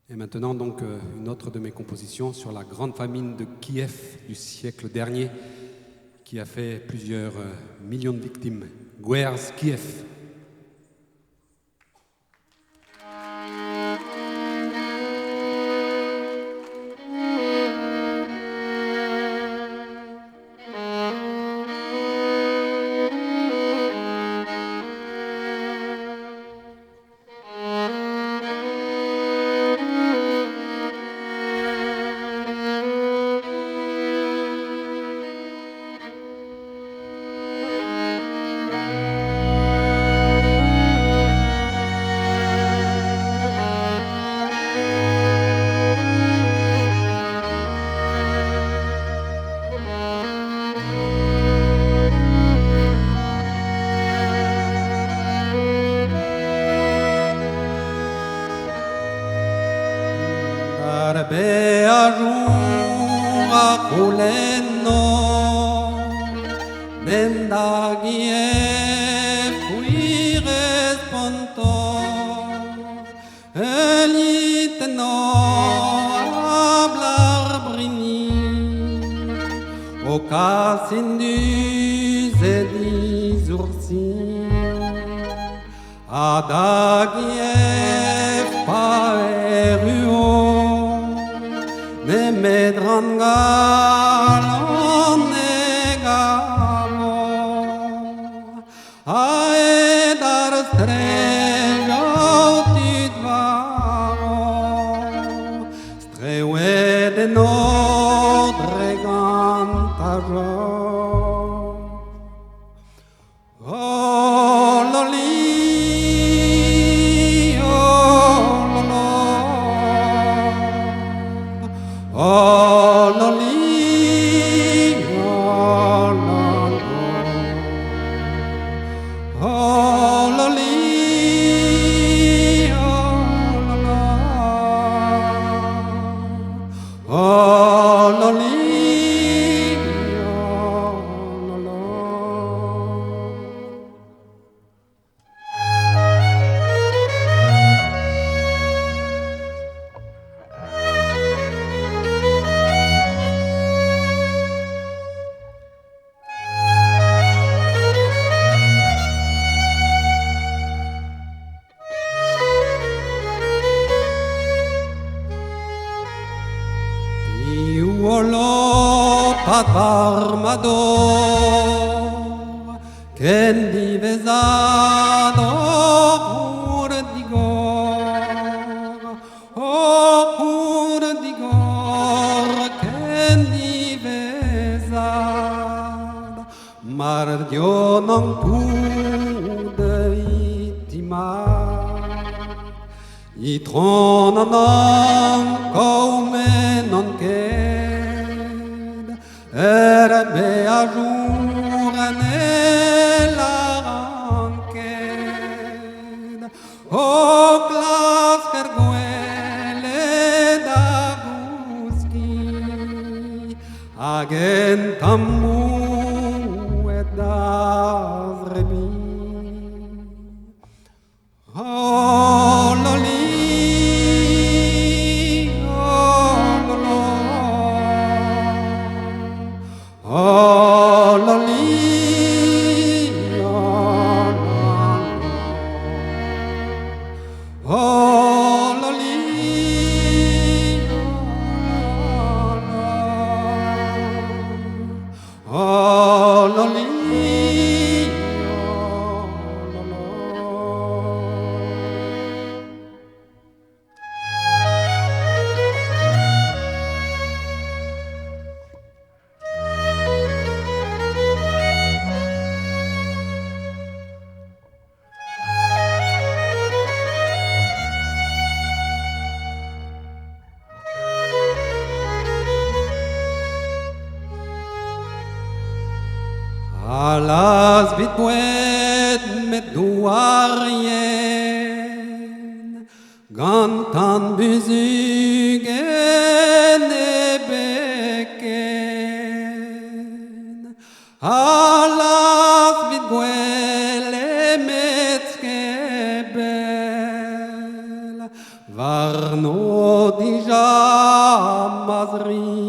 Et maintenant, donc, une autre de mes compositions sur la grande famine de Kiev du siècle dernier, qui a fait plusieurs millions de victimes. Guerres Kiev. Kuleno Nendagie fui responto Eliteno hablar brini O casindu zedi zursi Adagie paeruo Ne medrangal negamo Aedar strega utidvamo Streue de nordre gantajo Oh loli Oh, loli, oh, lolo. Oh, loli, oh, lolo. Oh, loli, oh, lolo. Iuolo patarmador Ken divezado urdigor ken divezado Mardio non pude itimar I tronanan come non qued Erbe a jour nella ranked O glas kerguele da guski Agen tammu ed azrebi Oh loli Oh, loli, oh, lolo. Oh, loli, oh, lolo. Oh, loli, oh, lolo. Alas vitbuet met duarien Gantan buzugen e beken Alas vitbuele met skebel Varno odija mazri